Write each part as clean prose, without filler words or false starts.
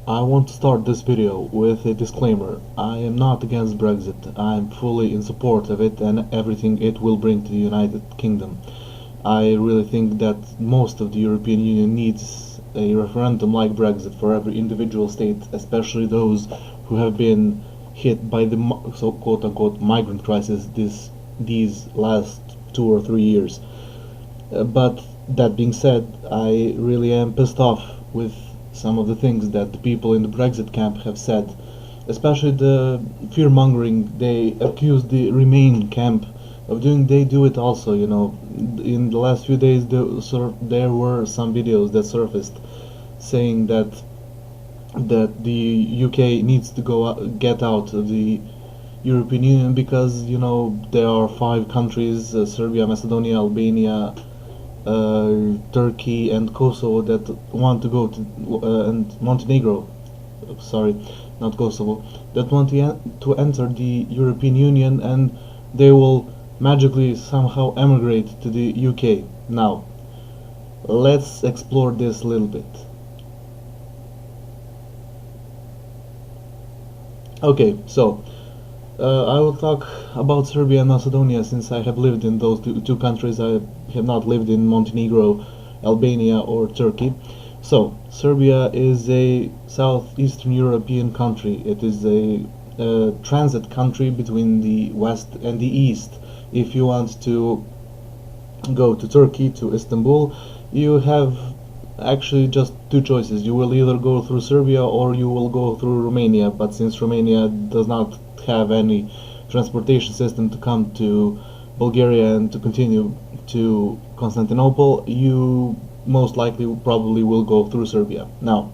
I want to start this video with a disclaimer. I am not against Brexit. I am fully in support of it and everything it will bring to the United Kingdom. I really think that most of the European Union needs a referendum like Brexit for every individual state, especially those who have been hit by the so quote-unquote migrant crisis these last 2 or 3 years. But that being said, I really am pissed off with some of the things that the people in the Brexit camp have said, especially the fear mongering they accuse the Remain camp of doing. They do it also, In the last few days, there were some videos that surfaced saying that the UK needs to get out of the European Union because there are 5 countries: Serbia, Macedonia, Albania, Turkey and Kosovo that want to go to and Montenegro, sorry, not Kosovo, that want to enter the European Union, and they will magically somehow emigrate to the UK. Now, let's explore this a little bit. Okay, so I will talk about Serbia and Macedonia since I have lived in those two countries. I have not lived in Montenegro, Albania or Turkey. So, Serbia is a southeastern European country. It is a transit country between the west and the east. If you want to go to Turkey, to Istanbul, you have actually just two choices. You will either go through Serbia or you will go through Romania, but since Romania does not have any transportation system to come to Bulgaria and to continue to Constantinople, you most likely probably will go through Serbia. Now,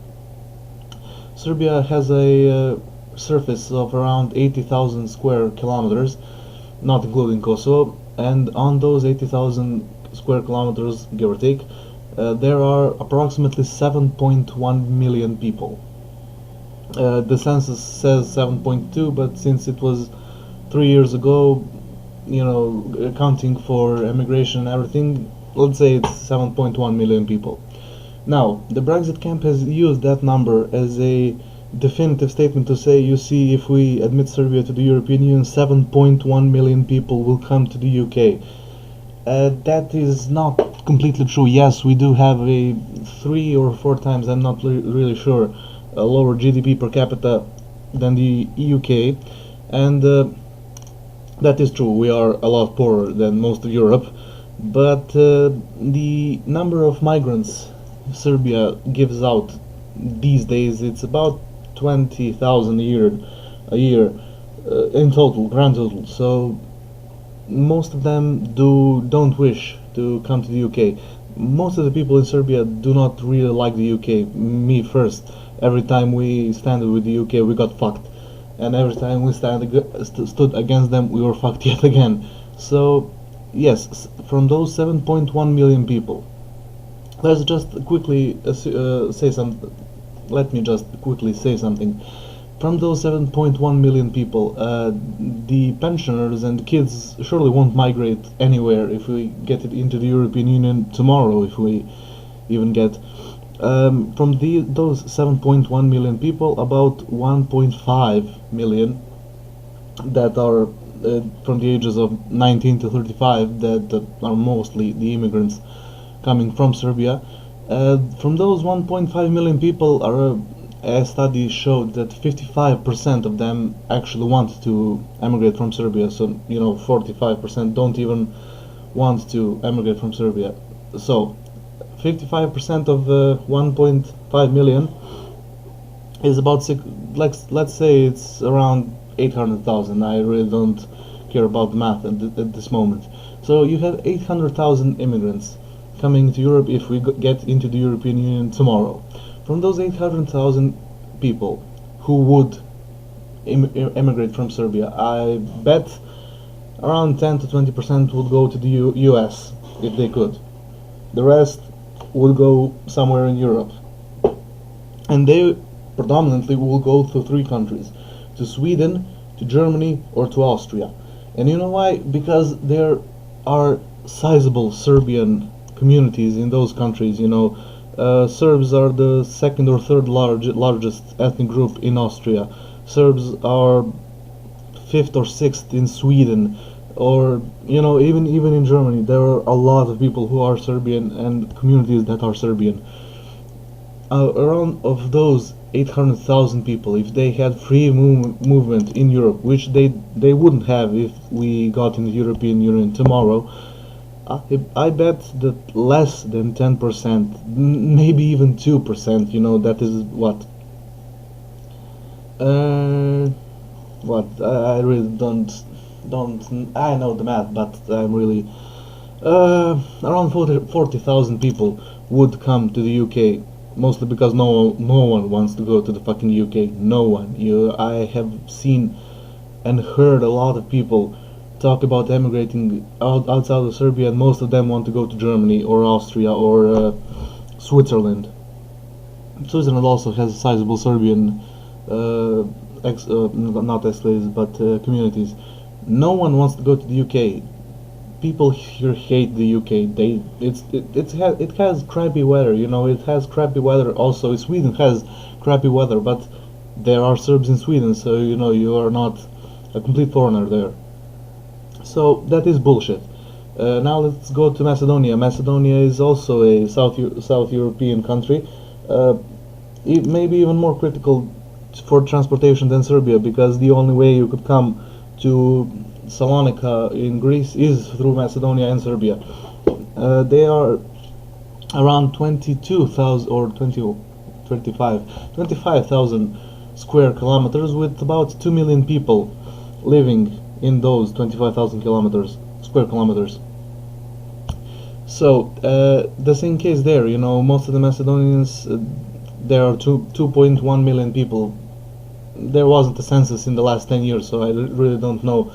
Serbia has a surface of around 80,000 square kilometers, not including Kosovo, and on those 80,000 square kilometers, give or take, there are approximately 7.1 million people. The census says 7.2, but since it was 3 years ago, accounting for immigration and everything, let's say it's 7.1 million people. Now, the Brexit camp has used that number as a definitive statement to say, you see, if we admit Serbia to the European Union, 7.1 million people will come to the UK. That is not completely true. Yes, we do have a 3 or 4 times, I'm not really sure, a lower GDP per capita than the UK, and that is true. We are a lot poorer than most of Europe, but the number of migrants Serbia gives out these days, it's about 20,000 a year in total, grand total. So most of them don't wish to come to the UK. Most of the people in Serbia do not really like the UK. Me first. Every time we stand with the UK, we got fucked, and every time we stood against them, we were fucked yet again. So yes, from those 7.1 million people, let's just quickly say something. Let me just quickly say something. From those 7.1 million people, the pensioners and the kids surely won't migrate anywhere if we get it into the European Union tomorrow, if we even get. From those 7.1 million people, about 1.5 million that are from the ages of 19 to 35, that are mostly the immigrants coming from Serbia. From those 1.5 million people, a study showed that 55% of them actually want to emigrate from Serbia. So 45% don't even want to emigrate from Serbia. So 55% of 1.5 million is about let's say it's around 800,000. I really don't care about math at this moment. So you have 800,000 immigrants coming to Europe if we get into the European Union tomorrow. From those 800,000 people who would emigrate from Serbia, I bet around 10 to 20% would go to the US if they could. The rest would go somewhere in Europe, and they predominantly will go to 3 countries: to Sweden, to Germany, or to Austria. And you know why? Because there are sizable Serbian communities in those countries. Serbs are the second or third largest ethnic group in Austria. Serbs are fifth or sixth in Sweden, or even in Germany there are a lot of people who are Serbian and communities that are Serbian. Around of those 800,000 people, if they had free movement in Europe, which they wouldn't have if we got in the European Union tomorrow, I bet that less than 10%, maybe even 2%, that is uh, I really don't I know the math, but I'm really around 40,000 people would come to the UK, mostly because no one wants to go to the fucking UK. No one. I have seen and heard a lot of people talk about emigrating outside of Serbia, and most of them want to go to Germany or Austria or Switzerland. Switzerland also has a sizable Serbian not ex-slaves but communities. No one wants to go to the UK. People here hate the UK. It has crappy weather. It has crappy weather. Also, Sweden has crappy weather, but there are Serbs in Sweden, so you are not a complete foreigner there. So that is bullshit. Now let's go to Macedonia. Macedonia is also a South European country. It may be even more critical for transportation than Serbia, because the only way you could come to Salonika in Greece is through Macedonia and Serbia. They are around 22,000 or 25,000 square kilometers, with about 2 million people living in those 25,000 square kilometers. So the same case there. Most of the Macedonians, there are 2.1 million people. There wasn't a census in the last 10 years, so I really don't know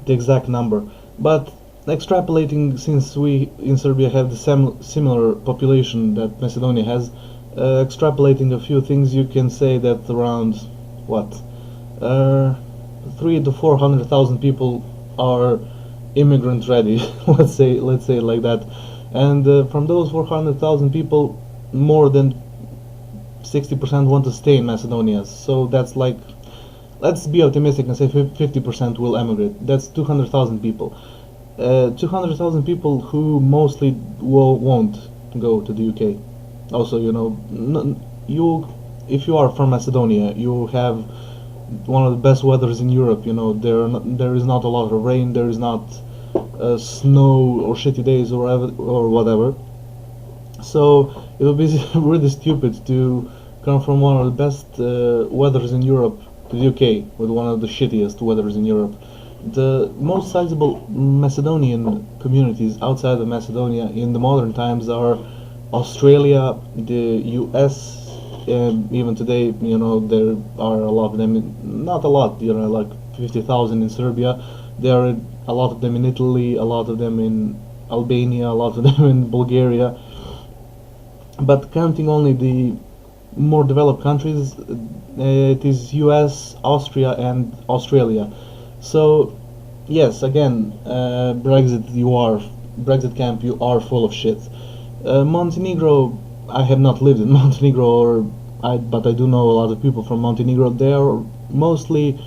the exact number. But extrapolating, since we in Serbia have the similar population that Macedonia has, extrapolating a few things, you can say that around what 3 to 400,000 people are immigrant ready. let's say it like that. And from those 400,000 people, more than 60% want to stay in Macedonia. So that's like, let's be optimistic and say 50% will emigrate. That's 200,000 people. 200,000 people who mostly won't go to the UK. Also, if you are from Macedonia, you have one of the best weathers in Europe. There is not a lot of rain. There is not snow or shitty days or whatever. So it would be really stupid to come from one of the best weathers in Europe to the UK with one of the shittiest weathers in Europe. The most sizable Macedonian communities outside of Macedonia in the modern times are Australia, the US, and even today, there are a lot of them. Not a lot, like 50,000 in Serbia. There are a lot of them in Italy, a lot of them in Albania, a lot of them in Bulgaria. But counting only the more developed countries, it is US, Austria, and Australia. So, yes, again, Brexit camp, you are full of shit. Montenegro, I have not lived in Montenegro, but I do know a lot of people from Montenegro. They are mostly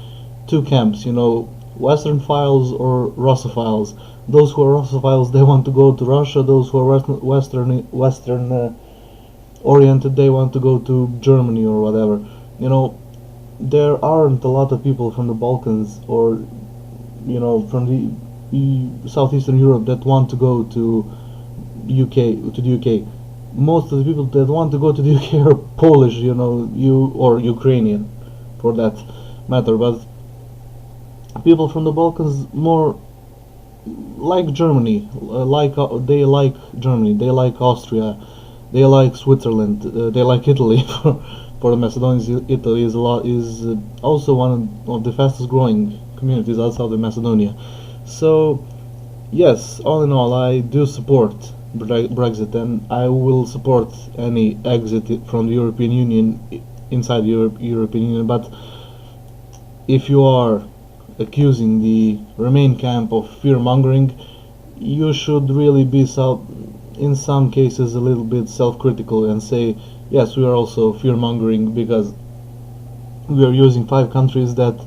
two camps, Westernophiles or Russophiles. Those who are Russophiles, they want to go to Russia. Those who are Western oriented, they want to go to Germany or whatever. There aren't a lot of people from the Balkans or from the southeastern Europe that want to go to the UK. Most of the people that want to go to the UK are Polish, or Ukrainian, for that matter. But people from the Balkans more like Germany, they like Germany, they like Austria, they like Switzerland, they like Italy. For the Macedonians, Italy is also one of the fastest growing communities outside of Macedonia. So, yes, all in all, I do support Brexit, and I will support any exit from the European Union inside the European Union. But if you are accusing the Remain camp of fear mongering, you should really be in some cases a little bit self-critical and say, yes, we are also fear-mongering because we are using 5 countries that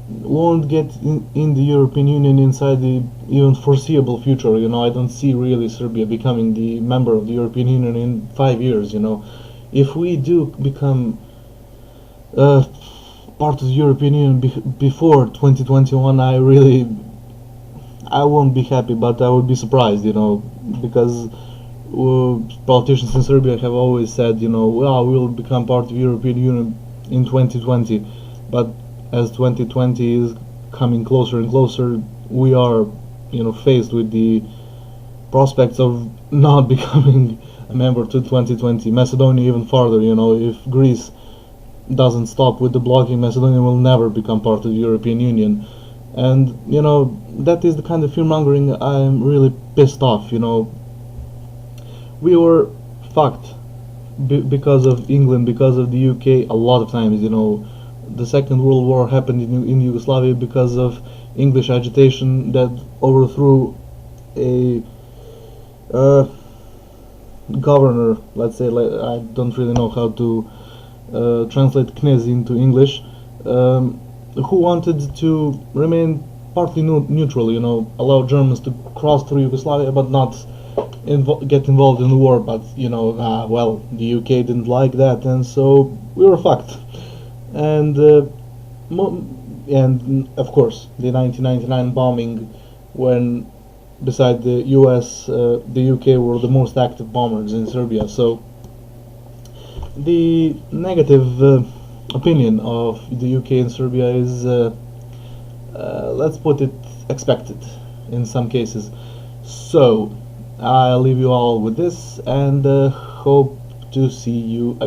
won't get in the European Union inside the even foreseeable future. I don't see really Serbia becoming the member of the European Union in 5 years. If we do become part of the European Union before 2021, I won't be happy, but I would be surprised. Because politicians in Serbia have always said, well, we'll become part of the European Union in 2020, but as 2020 is coming closer and closer, we are, faced with the prospects of not becoming a member to 2020. Macedonia even farther. If Greece doesn't stop with the blocking, Macedonia will never become part of the European Union. And that is the kind of fear mongering I'm really pissed off. We were fucked because of England, because of the UK a lot of times. The Second World War happened in Yugoslavia because of English agitation that overthrew a governor. Let's say, I don't really know how to translate knez into English, who wanted to remain partly neutral, allow Germans to cross through Yugoslavia but not get involved in the war. But well, the UK didn't like that, and so we were fucked. And and of course the 1999 bombing, when beside the US, the UK were the most active bombers in Serbia. So the negative opinion of the UK in Serbia is, let's put it, expected in some cases. So I'll leave you all with this, and hope to see you